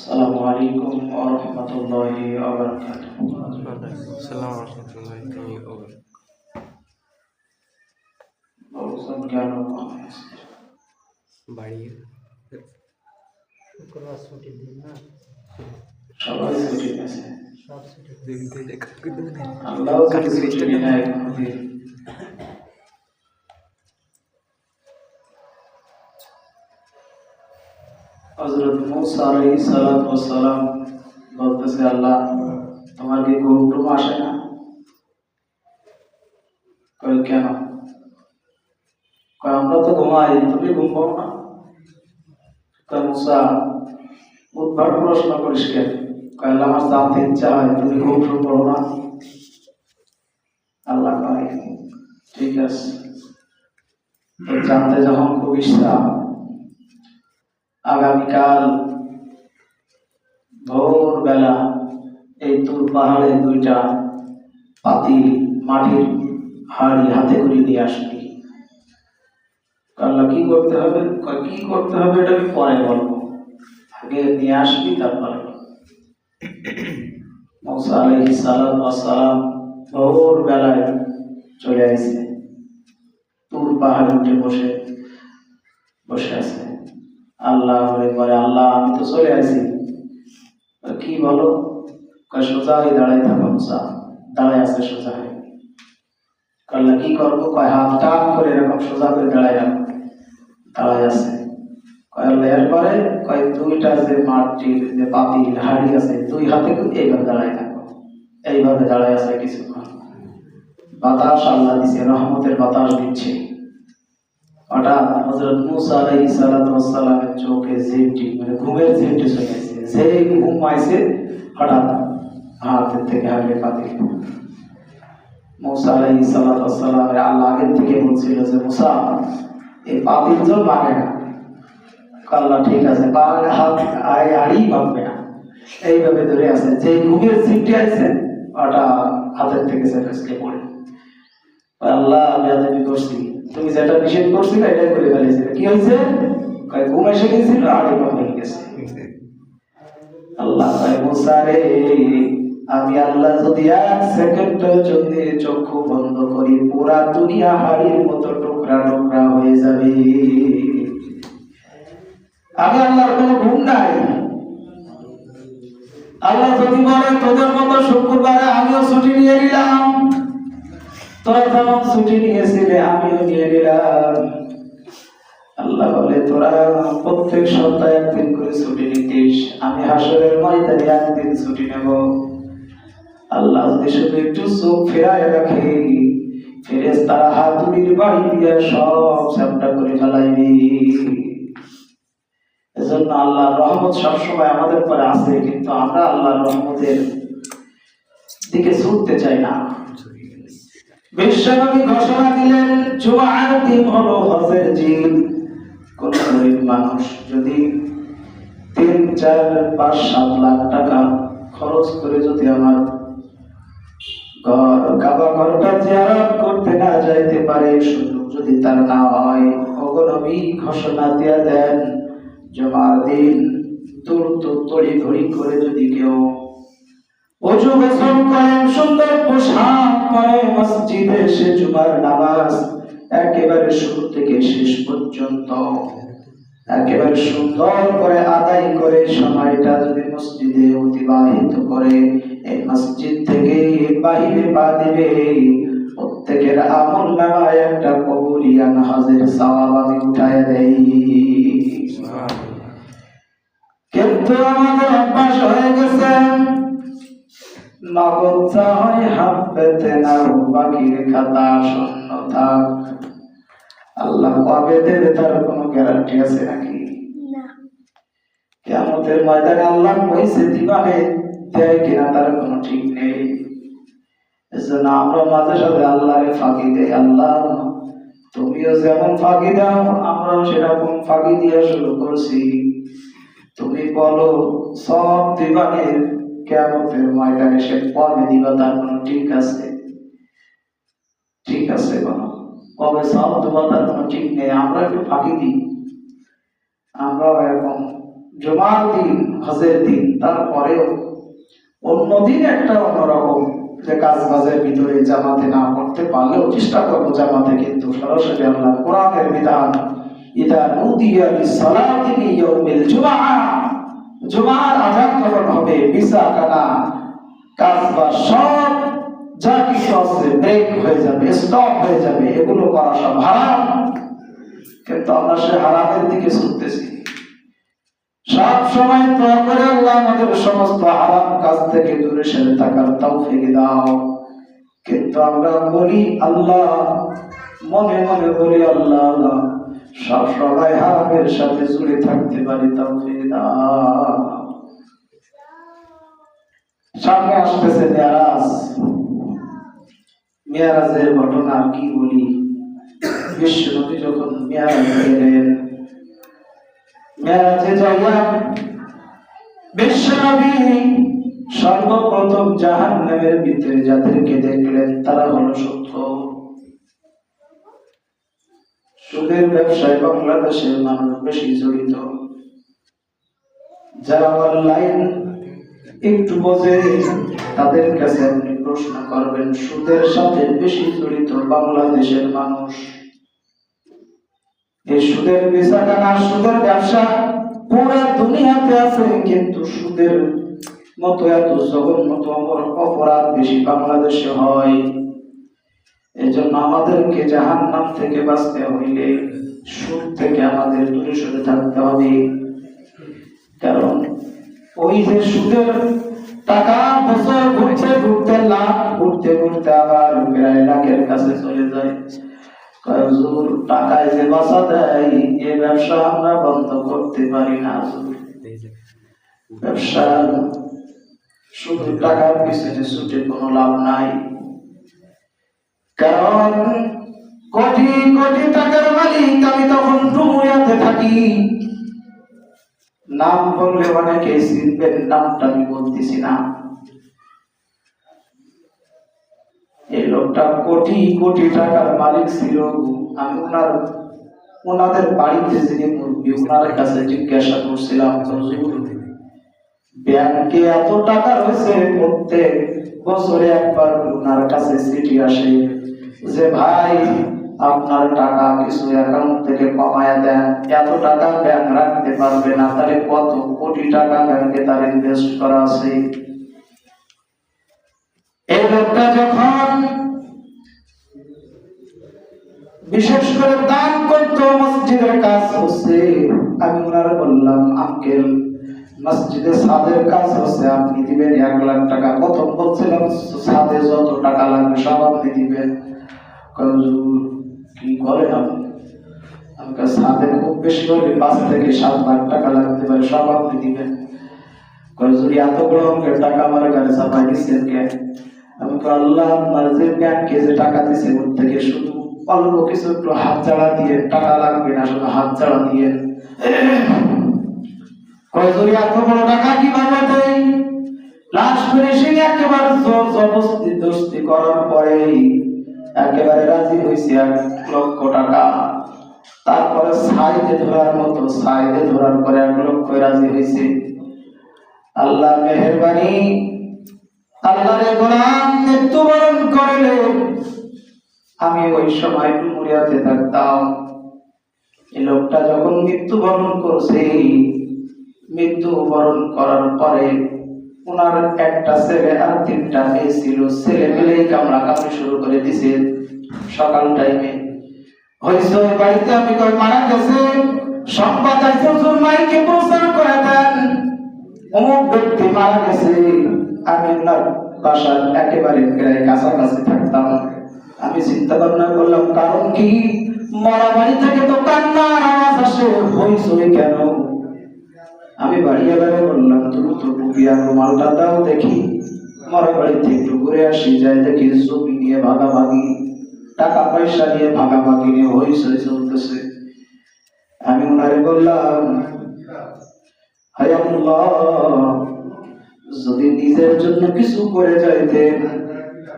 আসসালামু আলাইকুম ওয়া রাহমাতুল্লাহি ওয়া বারাকাতুহু। আসসালামু রহমতুল্লাহি ওয়া বারাকাতুহু। লোকজন কেন কম আছে? বাড়ি শুক্রবার ছুটির দিন না, সবাই ছুটি আছে। সব ছুটি। আল্লাহও কিন্তু ছুটি নেয় কোনোদিন। হযরত মূসা আলাইহিস সালাতু ওয়াস সালাম বলতেছে, আল্লাহ তোমার কি ঘুম টুম আসে না? কই কেন? কই আমরা তো ঘুমাই, তুমি ঘুম পাও না? কই মূসা উদ্ভট প্রশ্ন করিস কেন? কই আল্লাহ আমার জানতে ইচ্ছা হয় তুমি ঘুম টুম পাও না? আল্লাহ কয় ঠিক আছে, জানতে যখন খুব ইচ্ছা, আগামীকাল ভোরবেলা এই তুর পাহাড়ে দুইটা পাতিল মাটির হাড়ি হাতে করে নিয়ে আসবি। আল্লাহ কি করতে হবে? কি করতে হবে এটা আমি পরে বলবো, আগে নিয়ে আসবি তারপরে। মূসা আলাইহিস সালাতু ওয়াস সালাম ভোরবেলায় চলে আসছে, তুর পাহাড়ে উঠে বসে আছে। আল্লাহ বলে, আল্লাহ আমি তো চলে আসি। কি বলো? সোজা হয়ে দাঁড়াই থাকো মূসা। দাঁড়ায় আছে সোজা হয়ে। আল্লাহ কি করবো? কয় হাত টান করে এরকম সোজা করে দাঁড়ায় রাখো। দাঁড়ায় আছে। আল্লাহ এরপরে কয় দুইটা যে মাটির যে পাতিল হাড়ি আছে দুই হাতে এইভাবে দাঁড়ায় থাকো। এইভাবে দাঁড়ায় আছে কিছুক্ষণ। বাতাস আল্লাহ দিচ্ছে, রহমতের বাতাস দিচ্ছে। হঠাৎ হযরত মূসা আলাইহিস সালাতু ওয়াস সালামের চোখে ঝিমটি, মানে ঘুমের ঝিমটি চলে আসছে। যেই ঘুম আইছে হঠাৎ হাতের থেকে হাড়ে পাতিল। মূসা আলাইহিস সালাতু ওয়াস সালামের আল্লাহ আগের থেকে বলছিল যে মূসা এই পাতিল তো ভাঙে না। আল্লাহ ঠিক আছে, হাত হাড়ি ভাঙবে না। এইভাবে ধরে আছে, যে ঘুমের ঝিমটি আইছে ওটা হাতের থেকে ছেড়ে পড়ে। আল্লাহ বেয়াদবি করছি, তুমি যেটা নিষেধ করছিলে এটাই করে ফেলেছিলে। কি হয়েছে? ঘুম এসে গেছিল, হাড়ি ভাঙে গেছে। আল্লাহ কয় মূসা রে, আমি আল্লাহ যদি এক সেকেন্ড যদি চক্ষু বন্ধ করি পুরা দুনিয়া হাড়ির মতো টুকরা টুকরা হয়ে যাবে। আমি আল্লাহর কোনো ঘুম নাই। আল্লাহ যদি বলে তোদের মতো শুক্রবারে আমিও ছুটি নিয়ে নিলাম, তোরা যেমন ছুটি নিয়েছিলে আমিও নিয়ে নিলাম। আল্লাহ বলে তোরা প্রত্যেক সপ্তাহে একদিন করে ছুটি নিতিস, আমি হাসরের ময়দানে একদিন ছুটি নেব। আল্লাহ যদি শুধু একটু চোখ ফেরায় রাখে, ফেরেশতারা হাতুড়ির বাড়ি দিয়ে সব চ্যাপ্টা করে ফেলাইবে। এজন্য আল্লাহর রহমত সবসময় আমাদের পরে আছে, কিন্তু আমরা আল্লাহর রহমতের দিকে ছুটতে চাই না। বিশ্বনবী ঘোষণা দিলেন জুমার দিন হলো হজের দিন। কোন গরিব মানুষ যদি 3, 4, 5, 7 লাখ টাকা খরচ করে যদি আমার কাবা ঘরটা জিয়ারত করতে না যাইতে পারে, সুযোগ যদি তার না হয়, ওগো নবী ঘোষণা দিয়ে দেন জুমার দিন তড়িঘড়ি করে যদি কেউ ওযু গোসল করেন, সুন্দর পোশাক পরে মসজিদে এসে জুমার নামাজ একেবারে শুরু থেকে শেষ পর্যন্ত একেবারে সুন্দর করে আদায় করে সময়টা যদি মসজিদে অতিবাহিত করে, এই মসজিদ থেকে বাহিরে পা দিবে, প্রত্যেকের আমল নামায় একটা কবুলিয়ান হজের সওয়াব আমি উঠায় দেই। কিন্তু আমাদের অভ্যাস হয়ে গেছে নগদ চাই হাত পেতে না, বাকির খাতা শূন্য থাক। আল্লাহ কবে দেবে তার কোনো গ্যারান্টি আছে নাকি? কিয়ামতের ময়দানে আল্লাহ কইছে দিবানে, দেয় কিনা তার কোনো ঠিক নেই। এজন্য আমরা মাঝে সাথে আল্লাহরে ফাঁকি দেই। আল্লাহ তুমিও যেমন ফাঁকি দাও আমরাও সেরকম ফাঁকি দিয়ে শুরু করছি। তুমি বলো সব দিবানে, কিয়ামতের ময়দানে সে কবে দিবা তার কোনো ঠিক আছে? ঠিক আছে বলো, কবে সব দিবা তার কোনো ঠিক নেই। আমরা একটু ফাঁকি দিই, আমরাও এরকম জুমার দিন, হজের দিন, তারপরেও অন্য দিন একটা অন্যরকম যে কাজ বাজের ভিতরে জামাতে না পড়তে পারলেও চেষ্টা করবো জামাতে, কিন্তু সরাসরি আল্লাহ কোরআনের বিধান ইদা নুদিয়া লিসসালাতি মিন ইয়াউমিল জুমআহ, জুমার আযান যখন হবে বিসা কানা কাজ বা সব যা কিছু আছে ব্রেক হয়ে যাবে, স্টপ হয়ে যাবে, এগুলো করা সব হারাম। কিন্তু আমরা সে হারামের দিকে ছুটতেছি। সব সময় দোয়া করে আল্লাহ আমাদের সমস্ত হারাম কাজ থেকে দূরে সরে থাকার তৌফিক দাও। কিন্তু আমরা বলি আল্লাহ, মনে মনে বলি আল্লাহ, সব সময় হারামের সাথে জুড়ে থাকতে পারি তৌফিক দাও। সামনে আসতেছে মেরাজ। মেরাজের ঘটনা কি বলি, বিশ্বনবী যখন মেরাজে গেলেন, মেরাজে যাইয়া বিশ্বনবী সর্বপ্রথম জাহান্নামের ভিতরে যাদেরকে দেখলেন তারা হলো সুদের ব্যবসায় বাংলাদেশের মানুষ বেশি জড়িত। যারা অনলাইন একটু বোঝে তাদের কাছে আপনি প্রশ্ন করবেন, সুদের সাথে বেশি জড়িত বাংলাদেশের মানুষ। এই সুদের বেচাকেনা, সুদের ব্যবসা পুরো দুনিয়াতে আছে, কিন্তু সুদের মতো এত জঘন্য অপরাধ বেশি বাংলাদেশে হয়। এই জন্য আমাদেরকে জাহান্নাম থেকে বাঁচতে হইলে সুদ থেকে আমাদের দূরে সরে থাকতে হবে। কারণ ওই যে সুদের টাকা বছর ঘুরতে ঘুরতে লাখ, ঘুরতে ঘুরতে আবার প্রায় লাখের কাছে চলে যায়। টাকায় যে বাঁচা দেয়, এই ব্যবসা আমরা বন্ধ করতে পারি না। ব্যবসা শুধু টাকার পিছনে ছুটে কোনো লাভ নাই। কারণ কোটি কোটি টাকার মালিক আমি তখন ডুমুরিয়াতে থাকি। নাম বললে অনেকে চিনবেন, নামটা আমি বলতেছি না। এই লোকটা কোটি কোটি টাকার মালিক ছিল। আমি ওনাদের বাড়িতে যিনি মুরব্বী, ওনার কাছে জিজ্ঞাসা করছিলাম, ব্যাংকে এত টাকা রয়েছে, প্রত্যেক বছরে একবার ওনার কাছে চিঠি আসে যে ভাই আপনার টাকা কিছু অ্যাকাউন্ট থেকে কমায়া দেন, এত টাকা ব্যাংক রাখতে পারবে না, তাহলে কত কোটি টাকা ব্যাংকে তার ইনভেস্ট করা আছে। এই লোকটা যখন বিশেষ করে দান করতো, মসজিদের কাজ হচ্ছে, আমি ওনারা বললাম আঙ্কেল মসজিদে ছাদের কাজ হচ্ছে, আপনি দিবেন 1 লাখ টাকা। প্রথম বলছিলাম ছাদে যত টাকা লাগবে সব আপনি দিবেন। কি করেন আপনি? আমাকে ছাদে খুব বেশি হলে 5 থেকে 7 লাখ টাকা লাগতে পারে, সব আপনি দিবেন। যদি এত বড় অঙ্কের টাকা আমার কাছে চাপাই দিচ্ছেন কে? আমি আল্লাহ আপনার যে ব্যাংকে যে টাকা দিচ্ছে ওর থেকে শুধু অল্প কিছু একটু হাত চাড়া দিয়ে, টাকা লাগবে না, শুধু হাত চাড়া দিয়ে। যদি এত বড় টাকা কিভাবে দেয়? লাস্ট ফিনিশিং একেবারে জোর জবরদস্তি করার পরে একেবারে রাজি হয়েছে 1 লক্ষ টাকা। তারপরে সাইডে ধরার মতো, সাইডে ধরার পরে 1 লক্ষ রাজি হয়েছে। আল্লাহ মেহেরবানি, আল্লাহর গোলাম মৃত্যুবরণ করলেন। আমি ওই সময় ডুমুরিয়াতে থাকতাম। এই লোকটা যখন মৃত্যুবরণ করছে, মৃত্যুবরণ করার পরে ওনার একটা ছেলে আর 3টা মেয়ে ছিল। ছেলে পেলেই কামড়াকামড়ি শুরু করে দিছে। সকাল টাইমে হয়েছে ওই বাড়িতে আমি কই মারা গেছে, সংবাদ হুজুর মাইকে প্রচার করে দেন অমুক ব্যক্তি মারা গেছে। আমি ওনার বাসার একেবারে প্রায় কাছাকাছি থাকতাম। আমি চিন্তা ভাবনা করলাম কারণ কি, মরা বাড়ি থেকে তো কান্নার আওয়াজ আসে, হইছে কেন? আমি বাড়িয়ে বেড়ে বললাম দ্রুত টুপিয়া রুমালটা দাও দেখি, মরা বাড়িতে একটু ঘুরে আসি। যাই দেখি জমি নিয়ে ভাগাভাগি, টাকা পয়সা নিয়ে ভাগাভাগি নিয়ে হইছে চলতেছে। আমি ওনারে বললাম হায় আল্লাহ, যদি নিজের জন্য কিছু করে যাইতেন,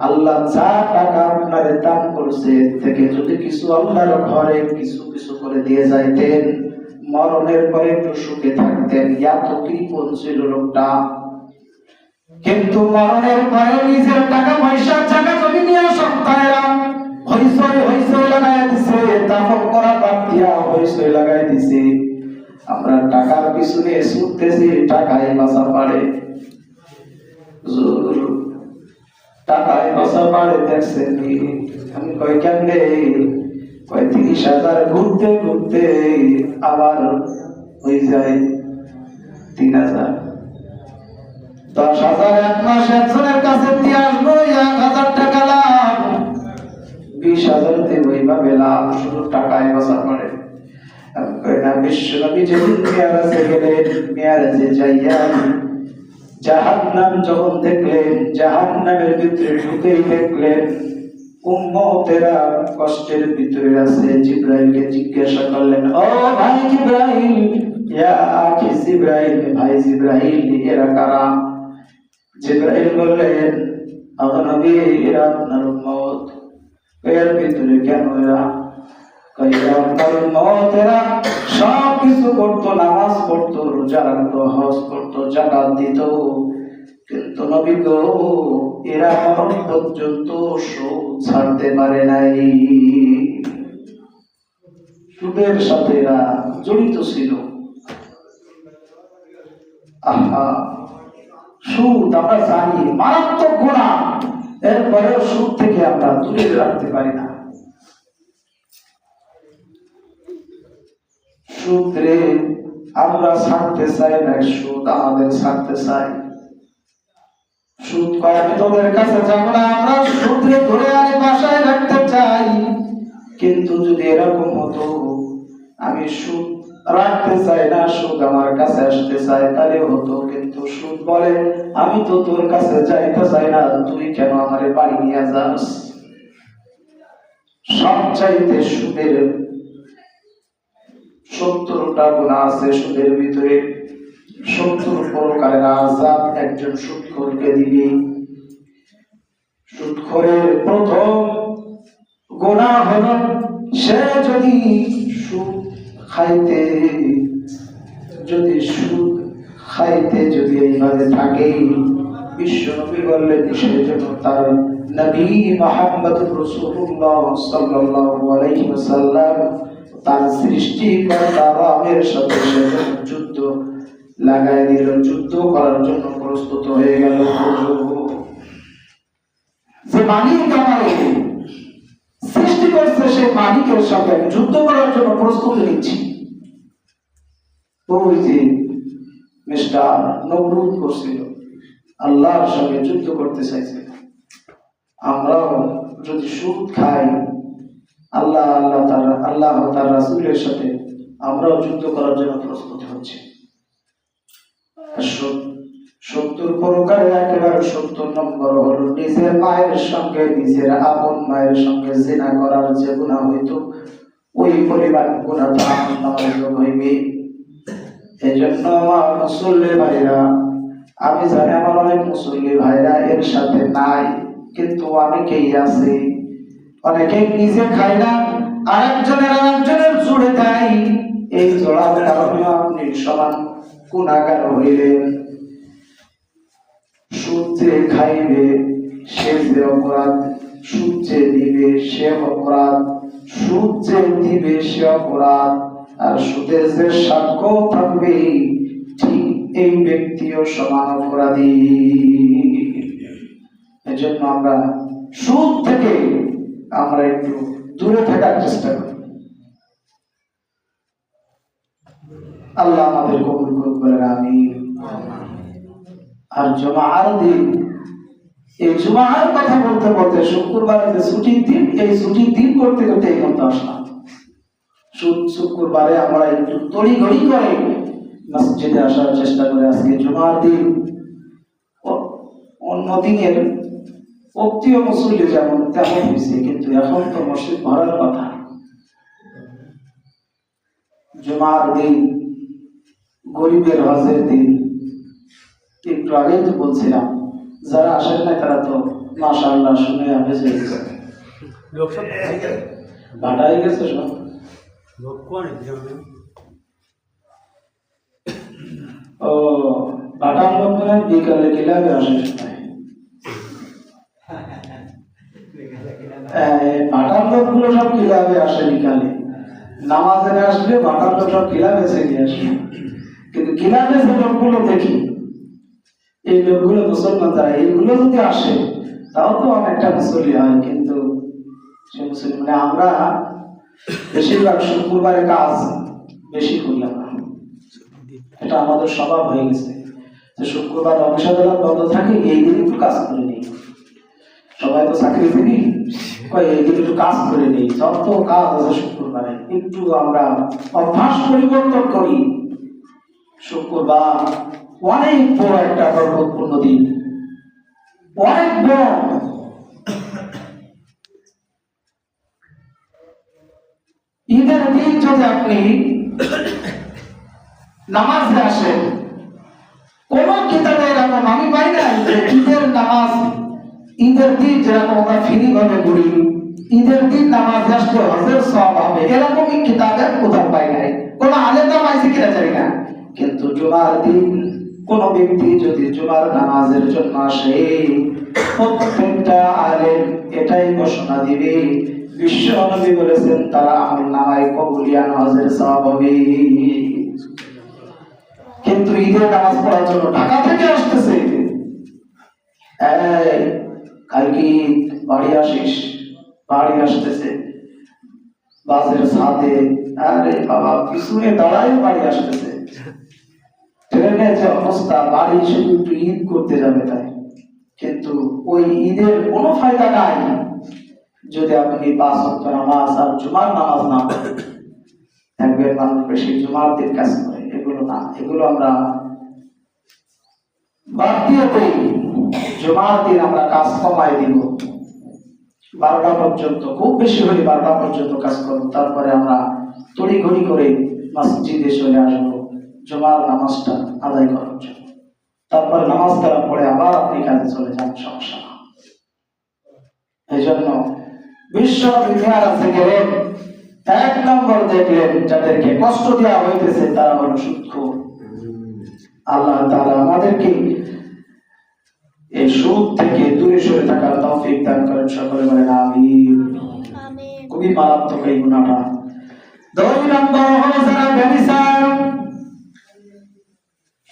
আল্লাহ যা টাকা আপনারে দান করছে থেকে যদি কিছু আল্লাহর ঘরে কিছু কিছু করে দিয়ে যাইতেন, মরণের পরে একটু সুখে থাকতেন, এত কৃপণ ছিল লোকটা। কিন্তু মরণের পরে নিজের টাকা পয়সা টাকা জমি নিয়ে সন্তানেরা হইসই লাগাই দিছে, দাফন করা বাদ দিয়া হইসই লাগাই দিছে। আমরা টাকার পিছনে ছুটতেছি, টাকায় বাঁচা পারে, টাকায় বাঁচা পারে। দেখছেন আমি কয় কেমনে, কয় 30,000 ঘুরতে ঘুরতে আবার হয়ে যায় 3,000। 10,000 এক মাস একজনের কাছে দিয়ে আসবো, 1,000 টাকা লাভ, 20,000 তে ওইভাবে লাভ, শুধু টাকায় বাঁচা পড়ে। বিশ্বনবী যেদিন মেয়ারাজে গেলেন, মেয়ারাজে যাইয়া জাহান্নাম যখন দেখলেন, জাহান্নামের ভিতরে ঢুকেই দেখলেন উম্মতেরা কষ্টের ভিতরে আছে। জিবরাইলকে জিজ্ঞাসা করলেন, ও ভাই জিবরাইল, ইয়া আখি জিবরাইল, ভাই জিবরাইল, এরা কারা? জিবরাইল বললেন, ও নবী, এরা আপনার উম্মত। এর ভিতরে কেন এরা? এরা আপনার উম্মত, এরা সব কিছু করতো, নামাজ পড়তো, রোজা রাখতো, হজ করতো, যাকাত দিত, কিন্তু নবী গো এরা মরণ পর্যন্ত সুদ ছাড়তে পারে নাই। সুদের সাথে এরা জড়িত ছিল। আহা, সুদ আমরা জানি মারাত্মক গুনাহ, এরপরেও সুদ থেকে আমরা দূরে রাখতে পারি না। সুদ রে আমরা ছাড়তে চাই না, সুদ আমাদের ছাড়তে চাই। সুদ কয় আমি তোদের কাছে যাব না, আমরা সুদরে ধরে আনি বাসায় রাখতে চাই। কিন্তু যদি এরকম হতো, আমি সুদ রাখতে চাই না, সুদ আমার কাছে আসতে চাই, তাহলে হতো। কিন্তু সুদ বলে আমি তো তোর কাছে যাইতে চাই না, তুই কেন আমারে বাড়ি নিয়ে যাস? সবচাইতে সুদের 70টা গুনাহ আছে সুদের ভিতরে। 70 প্রকারের আযাব একজন সুদখোরকে দিবে। সুদখোরের প্রথম গুনাহ হলো সে যদি সুদ খাইতে যদি এইভাবে থাকে, বিশ্বনবী বললেন সেজন্য তার নবী মুহাম্মদুর রাসূলুল্লাহ সাল্লাল্লাহু আলাইহি ওয়াসাল্লাম তার সৃষ্টিকর্তা রামের সাথে যুদ্ধ লাগাই দিল, যুদ্ধ করার জন্য প্রস্তুত হয়ে গেল। যে মালিক আমাকে সৃষ্টি করছে, সেই মালিকের সাথে যুদ্ধ করার জন্য প্রস্তুতি নিচ্ছি। ওই যে মিস্টার নমরুদ করছিল, আল্লাহর সঙ্গে যুদ্ধ করতে চাইছে। আমরাও যদি সুদ খাই, আল্লাহ তার রাসূলের সাথে আমরাও যুদ্ধ করার জন্য প্রস্তুত হচ্ছি। 70 প্রকারের একেবারে 70 নম্বর হলো নিজের মায়ের সঙ্গে, নিজের আপন মায়ের সঙ্গে জিনা করার যে গুনাহ হইতো, ওই পরিমাণ গুনাহ জাহান্নামের যোগ হইবে। এজন্য আমার মুসল্লি ভাইরা, আমি জানি আমার অনেক মুসল্লি ভাইরা এর সাথে নাই, কিন্তু অনেকেই আছে। অনেকেই নিজে খায় না, আরেকজনের জুড়ে দেয়। এই জোড়ার কারণে আপনি সমান গুনাহগার হইলেন। সুদ যে খাইবে সে যে অপরাধ, সুদ যে দিবে সে অপরাধ, সুদ যে দিবে সে অপরাধ, আর সুদের যে সাক্ষ্য থাকবে ঠিক এই ব্যক্তিও সমান অপরাধী। এজন্য আমরা সুদ থেকে আমরা একটু দূরে থাকার চেষ্টা করি। আল্লাহ আমাদের কবুল করুক বলেন আমিন। আর জুমার দিন, এই জুমার কথা বলতে বলতে শুক্রবারে ছুটির দিন, এই ছুটির দিন করতে করতে এই মতো আসলাম। শুক্রবারে আমরা একটু তড়িঘড়ি করে মসজিদে আসার চেষ্টা করে। আজকে জুমার দিন, অন্য দিনের অপ্রিয় মুসল্লি যেমন তেমন হয়েছে, কিন্তু এখন তো মসজিদ ভরার কথা। জুমার দিন, গরিবের হজের দিন। একটু আগেই তো বলছিলাম, যারা আসেন না তারা তো মাশাআল্লাহ শুনে হাফেজ হয়ে গেছে, বাটাই গেছে সব। ও বাটার লোক মানে বিকালে ক্লাবে আসে বাটার লোকগুলো সব ক্লাবে আসে বিকালে, নামাজে আসলে বাটার লোক সব ক্লাবে চলে আসে। কিন্তু ক্লাবে যে লোকগুলো দেখি, এই লোকগুলো মুসলমান যারা, এইগুলো যদি আসে তাও তো অনেকটা মুসলি হয়। কিন্তু সে মুসলিম মানে আমরা বেশিরভাগ শুক্রবারে কাজ বেশি করলাম না, এটা আমাদের স্বভাব হয়ে গেছে যে শুক্রবার অফিস আদালত বন্ধ থাকে, এই দিন একটু কাজ করে নেই। সবাই তো চাকরিজীবী, এই দিন একটু কাজ করে নেই, যত কাজ আছে শুক্রবারে একটু আমরা অভ্যাস পরিবর্তন করি। শুক্রবার অনেক বড় একটা বরকতপূর্ণ দিন, অনেক বড়। ঈদের দিন যদি আপনি নামাজে আসেন, কোন কিতাবে এরকম আমি পাই না যে ঈদের নামাজ, ঈদের দিন যেরকম আমরা ফ্রি ভাবে পড়ি, ঈদের দিন নামাজ আসলে হজের সওয়াব হবে, এরকম কিতাবে কোথাও পাই নাই। কোন আলেমা পাইছে কিনা জানি না। কিন্তু জুমার দিন কোন ব্যক্তি যদি জুমার নামাজের জন্য আসে, প্রত্যেকটা আলেম এটাই ঘোষণা দিবে, বিশ্ব নবী বলেছেন তারা আমলনামায় কবুলিয়ান হজের সওয়াব হবে। কিন্তু ঈদের নামাজ পড়ার জন্য ঢাকা থেকে আসতেছে, কালকে বাড়ি আসিস, বাড়ি আসতেছে বাসের সাথে, আরে বাবা পিছনে দাঁড়ায় বাড়ি আসতেছে। ট্রেনে যে অবস্থা, বাড়ি শুধু একটু ঈদ করতে যাবে তাই, কিন্তু ওই ঈদের কোনো ফায়দা নাই যদি আপনি 5 ওয়াক্ত নামাজ আর জুমার নামাজ না পড়েন। দেখবেন মানুষ বেশি জুমার দিন কাজ করে, এগুলো না, এগুলো আমরা বাদ দিয়ে দেই। জুমার দিন আমরা কাজ কমাই দিব, 12টা পর্যন্ত, খুব বেশি হলে 12টা পর্যন্ত কাজ করব, তারপরে আমরা তড়িঘড়ি করে মসজিদে চলে আসবো জুমার নামাজটা আদায় করার জন্য। তারপরে নামাজ করার পরে আবার আপনি কাজে চলে যান, সমস্যা না। এই জন্য বিশ্ব বিহারাতে গেলেন, 1 নম্বর দেখলেন যাদেরকে কষ্ট দেওয়া হইতেছে তারা হলো সুদখোর। আল্লাহ তাআলা আমাদেরকে এই সুদ থেকে দূরে সরে থাকার তৌফিক দান করেন, সকলে বলেন আমিন। খুবই মারাত্মক এই গুনাহটা। 2 নম্বর হলো যারা ব্যভিচার,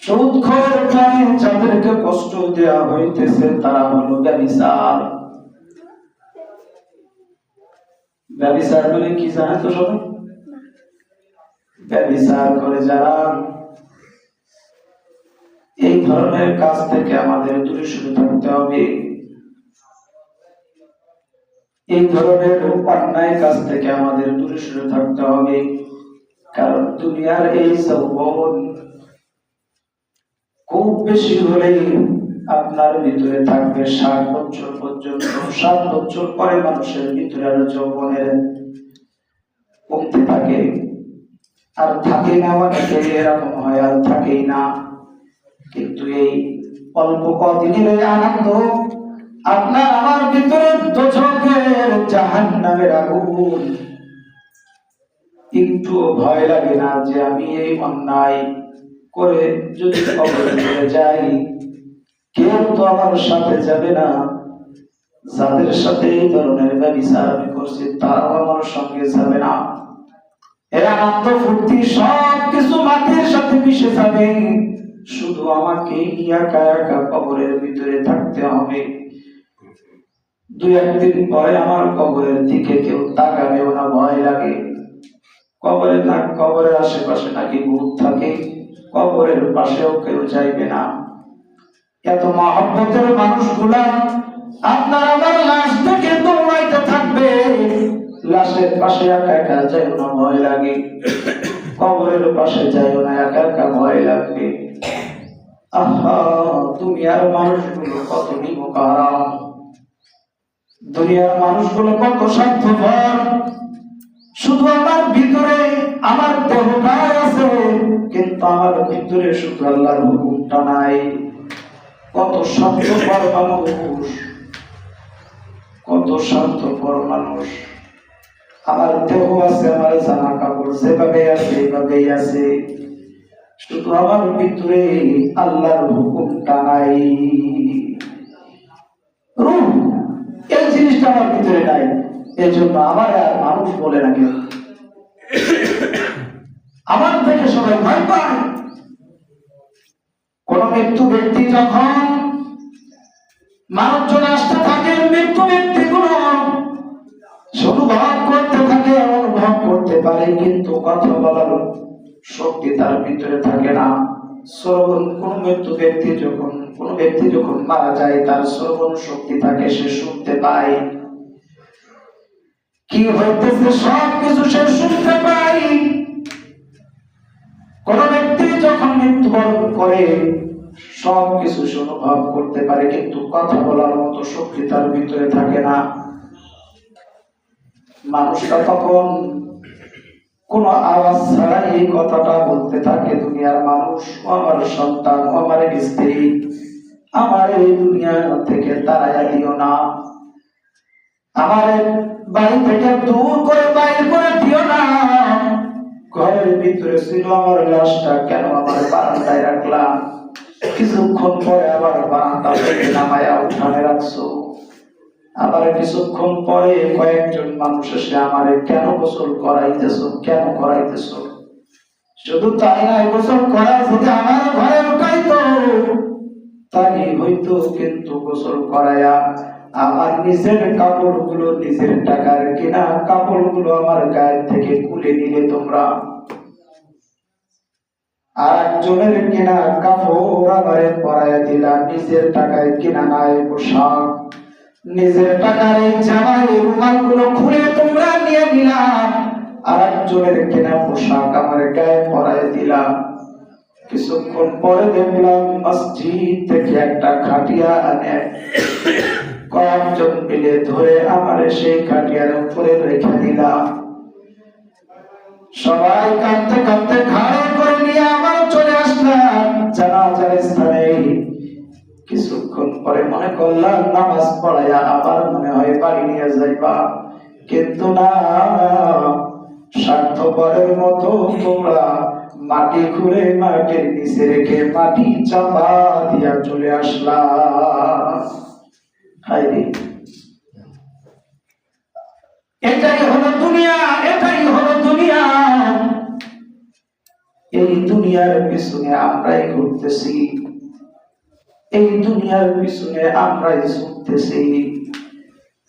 সুদখোর, যাদেরকে কষ্ট দেওয়া হইতেছে তারা হলো ব্যভিচার। ব্যভিচার মানে কি জানেন তো সবাই? ব্যভিচার করে যারা, এই ধরনের কাজ থেকে আমাদের দূরে সরে থাকতে হবে। এই ধরনের অন্যায় কাজ থেকে আমাদের দূরে সরে থাকতে হবে। কারণ দুনিয়ার এই যৌবন খুব বেশি হলে আপনার ভিতরে থাকবে 60 বছর পর্যন্ত। 60 বছর পরে মানুষের ভিতরে আর যৌবনের কমতে থাকে, আর থাকে না, অনেকে এরকম হয় আর থাকেই না। কিন্তু এই অল্প কদিনের আনন্দ আপনার আমার ভিতরে দোজখের জাহান্নামের আগুন, একটু ভয় লাগে না যে আমি এই অন্যায় করে যদি কবরে চলে যাই, কেউ তো আমার সাথে যাবে না। যাদের সাথে এই ধরনের ব্যভিচার আমি করছি তারাও আমার সঙ্গে যাবে না। এই আনন্দ ফুর্তি সব কিছু মাটির সাথে মিশে যাবে, শুধু আমাকে একা একা কবরের ভিতরে থাকতে হবে। 2-1 দিন পরে আমার কবরের দিকে কেউ তাকাবেও না, ভয় লাগে। কবরের আশেপাশে নাকি ভূত থাকে, কবরের পাশেও কেউ যাইবে না। এত মহব্বতের মানুষগুলা আপনার আমার লাশ দেখে দৌড়াইতে থাকবে, লাশের পাশে একা একা যাইও না, ভয় লাগে। কবরের পাশে যাইও না, একা একা ভয় লাগবে। আহা, দুনিয়ার মানুষগুলো কত নিমুখারাম, দুনিয়ার মানুষগুলো কত স্বার্থপর। শুধু আমার ভিতরে আমার দেহটা আছে, কিন্তু আমার ভিতরে শুধু আল্লাহর হুকুমটা নাই। কত স্বার্থপর মানুষ, কত স্বার্থপর মানুষ। আমার দেহ আছে, আমার জামা কাপড় যেভাবে আছে এইভাবেই আছে, শুধু আমার ভিতরে আল্লাহর হুকুমটা নাই। রূহ এই জিনিসটা আমার ভিতরে নাই, এই জন্য আমার আর মানুষ বলে না কেন, আমার থেকে সবাই ভয় পায়। কোন মৃত্যু ব্যক্তি যখন মানুষজন আসতে থাকে, মৃত্যু ব্যক্তিগুলো অনুভব করতে থাকে, অনুভব করতে পারে, কিন্তু কথা বলার শক্তি তার ভিতরে থাকে না। শ্রবণ, কোন ব্যক্তি যখন মারা যায়, তার শ্রবণ শক্তি থাকে, সে শুনতে পায়, কি হইতেছে সবকিছু সে শুনতে পায়। কোন ব্যক্তি যখন মৃত্যুবরণ করে সবকিছু সে অনুভব করতে পারে, কিন্তু কথা বলার মতো শক্তি তার ভিতরে থাকে না। মানুষটা তখন কোন আওয়াজ ছাড়া এই কথাটা বলতে থাকে, দুনিয়ার মানুষ, আমার সন্তান, আমার স্ত্রী, আমার এই দুনিয়া থেকে তাড়াইয়া দিও না, আমার বাড়ি থেকে দূর করে বাইরে করে দিও না, ঘরের ভিতরে ছিল আমার লাশটা, কেন আমার বারান্দায় রাখলাম, কিছুক্ষণ পরে আবার বারান্দা থেকে নামায়া উঠানে রাখছো, আবার কিছুক্ষণ পরে কয়েকজন মানুষ এসে আমারে কেন গোসল করাইতেছো, কেন করাইতেছো? শুধু তাই না, গোসল করা যদি আমার ঘরে উঠাইতো তাই হইতো, কিন্তু গোসল করাইয়া আমার নিজের কাপড়গুলো, নিজের টাকার কেনা কাপড়গুলো আমার গায়ের থেকে খুলে নিলে তোমরা, আর একজনের কেনা কাপড় আমারে পরাইয়া দিলা, নিজের টাকায় কেনা নাই পোশাক, নিজের টাকার এই জামার রুমালগুলো খুলে তোমরা নিয়ে নিলা, আর একজনের কেনা পোশাক আমার গায়ে পরাইয়া দিলা। কিছুক্ষণ পরে দেখলাম মসজিদ থেকে একটা খাটিয়া আনে, কয়েকজন মিলে ধরে আমার সেই খাটিয়ার উপরে রেখে দিলাম, সবাই কাঁদতে কাঁদতে ঘাড়ে করে নিয়ে আবার চলে আসলাম জানাজার স্থানে। কিছুক্ষণ পরে মনে করলাম নামাজ পড়াইয়া আবার মনে হয় বাড়ি নিয়ে যাইবা, কিন্তু না, স্বার্থপরের মতো তোমরা মাটি খুঁড়ে মাটির নিচে রেখে মাটি চাপা দিয়া চলে আসলাম। হায়রে, এটাই হলো দুনিয়া, এটাই হলো দুনিয়া। এই দুনিয়ার পিছনে আমরাই ঘুরতেছি, এই দুনিয়ার পিছনে আমরাই ছুটতেছি।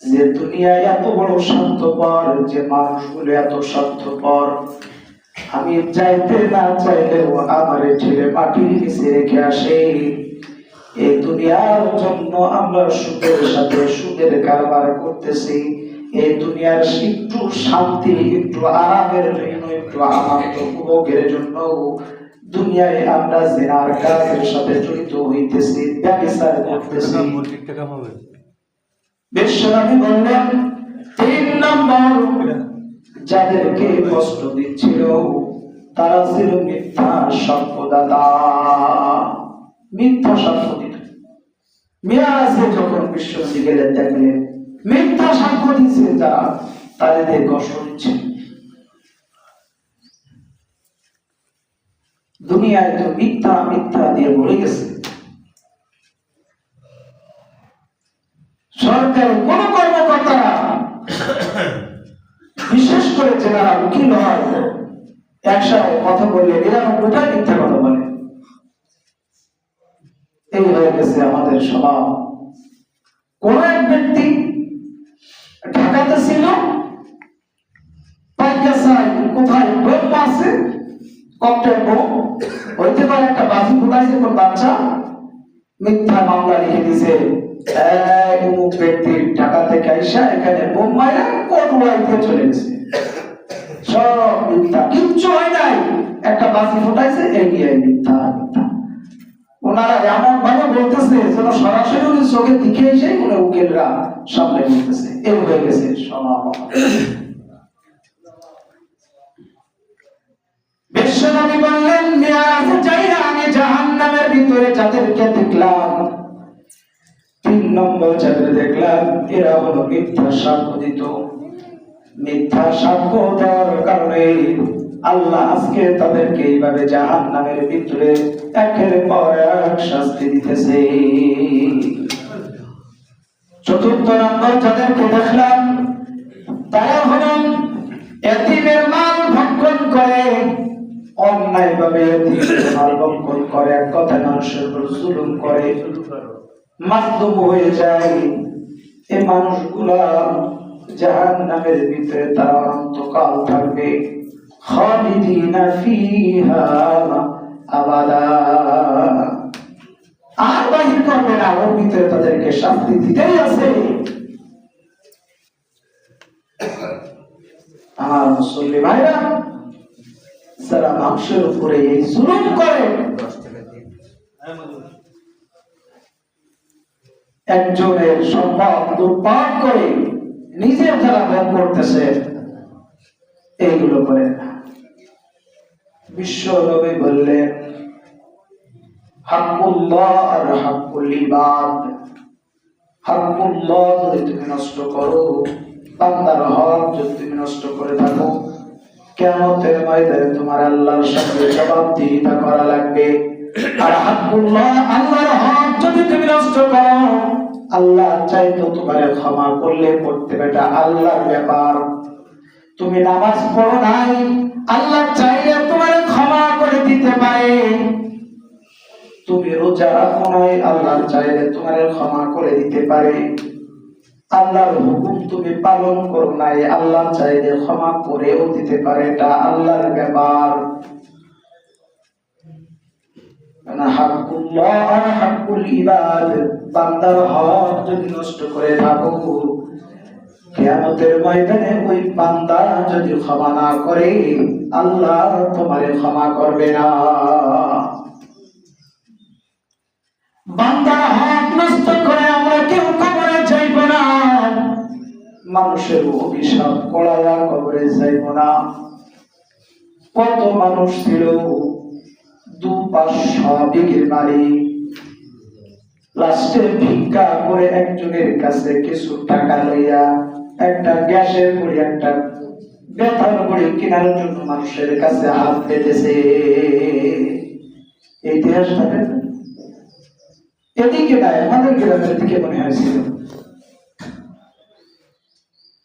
যে দুনিয়া এত বড় স্বার্থপর, যে মানুষগুলো এত স্বার্থপর, আমি চাইতে না চাইলেও আমার ছেলে মাটির নিচে রেখে আসে। এই দুনিয়ার জন্য আমরা সুদের সাথে সুদের কারবার করতেছি। এই দুনিয়ার একটু শান্তি, একটু আরামের জন্য, একটু আনন্দ উপভোগের জন্য দুনিয়ায় আমরা জিনার কাজের সাথে জড়িত হইতেছি, ব্যভিচার করতেছি। বিশ্বনবী বললেন, 3 নম্বর যাদেরকে কষ্ট দিচ্ছিল তারা ছিল মিথ্যা সাক্ষ্যদাতা। মিথ্যা সাক্ষ্য দিত। মিরাজে যখন বিশ্বনবী গেলেন, দেখলেন মিথ্যা সাক্ষ্য দিচ্ছে যারা, তাদের কষ্ট দিচ্ছে। দুনিয়ায় তো মিথ্যা মিথ্যা দিয়ে ভরে গেছে। সরকারের কোন কর্মকর্তারা, বিশেষ করে যারা উকিল হয়, একসাথে কথা বললে 99টা মিথ্যা কথা বলে। এই হয়ে গেছে আমাদের স্বভাব। কোন এক ব্যক্তি ঢাকাতে ছিল, কোথায় বোম আছে, ককটেল বোম হইতে পারে, একটা বাজি ফুটাইছে কোন বাচ্চা, মিথ্যা মামলা লিখে দিছে, অমুক ব্যক্তি ঢাকা থেকে আইসা এখানে বোম মারা কোটওয়াইতে চলে গেছে। সব মিথ্যা, কিচ্ছু হয় নাই, একটা বাজি ফুটাইছে, এই নিয়ে মিথ্যা মিথ্যা। ওনারা এমন ভাবে বলতেছে যেন সরাসরি উনি চোখে দিকে এসে উনি উকিলরা সামনে বলতেছে। এই হয়ে গেছে স্বভাব। বিশ্বনবী বললেন, মিরাজে যাইয়া আমি জাহান্নামের ভিতরে যাদেরকে দেখলাম, 3 নম্বর যাদের দেখলাম, এরা হলো মিথ্যা সাক্ষ্য দিত। মিথ্যা সাক্ষ্য দেওয়ার কারণে আল্লাহ আজকে তাদেরকে এইভাবে জাহান্নামের ভিতরে একের পর এক শাস্তি দিতেছে। চতুর্থ নম্বর যাদেরকে দেখলাম, তারা হলেন এতিমের মাল ভক্ষণ করে, অন্যায় ভাবে এতিমের মাল ভক্ষণ করে, এক কথায় মানুষের উপর জুলুম করে, মাজলুম হয়ে যায়। এই মানুষগুলা জাহান্নামের ভিতরে তারা অনন্তকাল থাকবে, খালিদিনা ফিহা আবাদা, আর বাহির করবে না, ওর ভিতরে তাদেরকে শাস্তি দিতেই আছে। আমার মুসল্লি ভাইরা, যারা মানুষের উপরে এই জুলুম করে, একজনের সম্পদ লুটপাট করে নিজের যারা ভোগ করতেছে, এইগুলো করে না। বিশ্ব নবী বললেন, হাক্কুল্লাহ আর হাক্কুল ইবাদ। হাক্কুল্লাহ যদি তুমি নষ্ট করো, বান্দার হক যদি তুমি নষ্ট করে থাকো, কিয়ামতের ময়দানে তোমার আল্লাহর সামনে জবাবদিহিতা করা লাগবে। আর হাক্কুল্লাহ, আল্লাহর হক যদি তুমি নষ্ট করো, আল্লাহ চাইতো তোমারে ক্ষমা করলে করতে, বেটা আল্লাহর ব্যাপার। তুমি নামাজ পড়ো নাই, আল্লাহ চাইলে তোমারে ক্ষমা করে দিতে পারে। তুমি রোজা রাখো নাই, আল্লাহ চাইলে তোমারে ক্ষমা করে দিতে পারে। আল্লাহর হুকুম তুমি পালন করো নাই, আল্লাহ চাইলে ক্ষমা করেও দিতে পারে, এটা আল্লাহর ব্যাপার। হাক্কুল্লাহ আর হাক্কুল ইবাদ, বান্দার হক যদি নষ্ট করে থাকো, কিয়ামতের ময়দানে ওই বান্দা যদি ক্ষমা না করে, আল্লাহ তোমারে ক্ষমা করবে না। বান্দার হক নষ্ট করে আমরা কেউ কবরে যাইব না, মানুষের অভিশাপ করায়া কবরে যাইব না। কত মানুষ ছিল 2-500 বিঘের বাড়ি, লাস্টে ভিক্ষা করে একজনের কাছে কিছু টাকা লইয়া একটা গ্যাসের গুঁড়ি, একটা ব্যথার গুঁড়ি কেনার জন্য মানুষের কাছে হাত পেতেছে। ইতিহাসটা এদিকে নাই, আমাদের গ্রামের দিকে মনে হয়েছিল।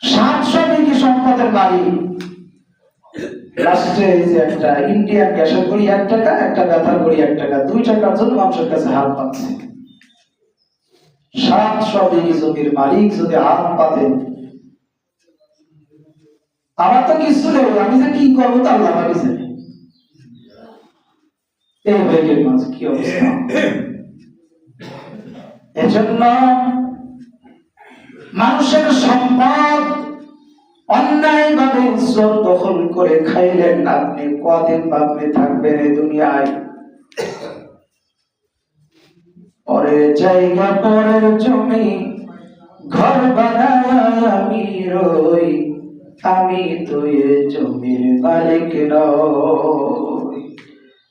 700 বিঘি সম্পদের বাড়ি, লাস্টে এই যে একটা ইন্ডিয়ান গ্যাসের গুঁড়ি 1 টাকা, একটা ব্যথার গুঁড়ি 1 টাকা, 2 টাকার জন্য মানুষের কাছে হাত পাচ্ছে। 700 বিঘি জমির মালিক যদি হাত পাতেন, আমার তো কিছু নেই, আমি যে কি করবো তা আল্লাহ আমাকে জানে। এই হয়ে গেল মাঝে কি অবস্থা। এজন্য মানুষের সম্পদ অন্যায় ভাবে জোর দখল করে খাইলেন, আপনি কদিন আপনি থাকবেন এই দুনিয়ায়? পরের জায়গা পরের জমি ঘর বানায় আমি রই, আমি তো এ জমির মালিক নই,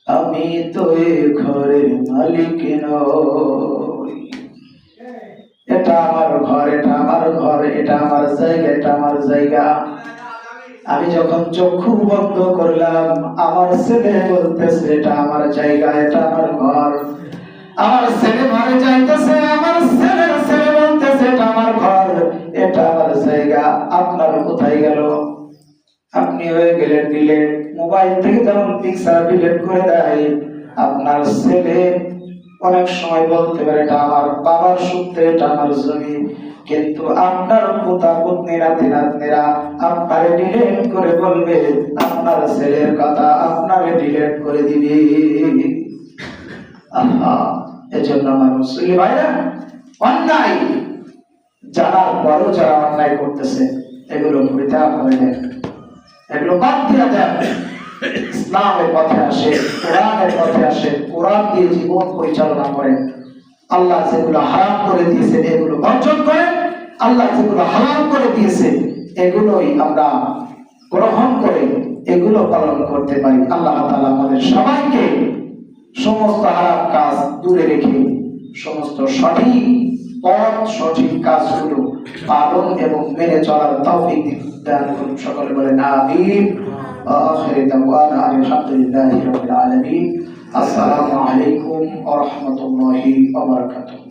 আমি তো এ ঘরের মালিক নই। এটা আমার ঘর, এটা আমার ঘর, এটা আমার জায়গা, এটা আমার জায়গা। আমি যখন চক্ষু বন্ধ করলাম, আমার ছেলে বলতেছে এটা আমার জায়গা, এটা আমার ঘর। আমার ছেলে ঘরে যাইতেছে, আমার ছেলের ছেলে বলতেছে এটা আমার ঘর, এটা আমার জায়গা। আপনার কোথায় গেল? আপনি হয়ে গেলেন ডিলেট। মোবাইল থেকে যেমন পিকচার ডিলেট করে দেয়, আপনার ছেলে অনেক সময় বলতে পারে এটা আমার বাবার সূত্রে, এটা আমার জমি, কিন্তু আপনার পোতা পত্নী নাতি নাতনিরা আপনারে ডিলেট করে বলবে, আপনার ছেলের কথা আপনারে ডিলেট করে দিবে। এজন্য আমার মুসলিম ভাইরা, অন্যায় জানার পরও যারা অন্যায় করতেছে, এগুলো পরিত্যাগ করে দেন, এগুলো বাদ দিয়ে দেন। ইসলামের পথে আসে, কোরআনের পথে আসে, কোরআন দিয়ে জীবন পরিচালনা করেন। আল্লাহ যেগুলো হারাম করে দিয়েছেন এগুলো বর্জন করেন, আল্লাহ যেগুলো হারাম করে দিয়েছে এগুলোই আমরা গ্রহণ করে এগুলো পালন করতে পারি। আল্লাহ তাআলা আমাদের সবাইকে সমস্ত হারাম কাজ দূরে রেখে সমস্ত সঠিক পথ, সঠিক কাজগুলো পালন এবং মেনে চলার তৌফিক দান করুন। সকলে বলেন আমিন। وآخر دعوانا أن الحمد لله رب العالمين. السلام عليكم ورحمة الله وبركاته.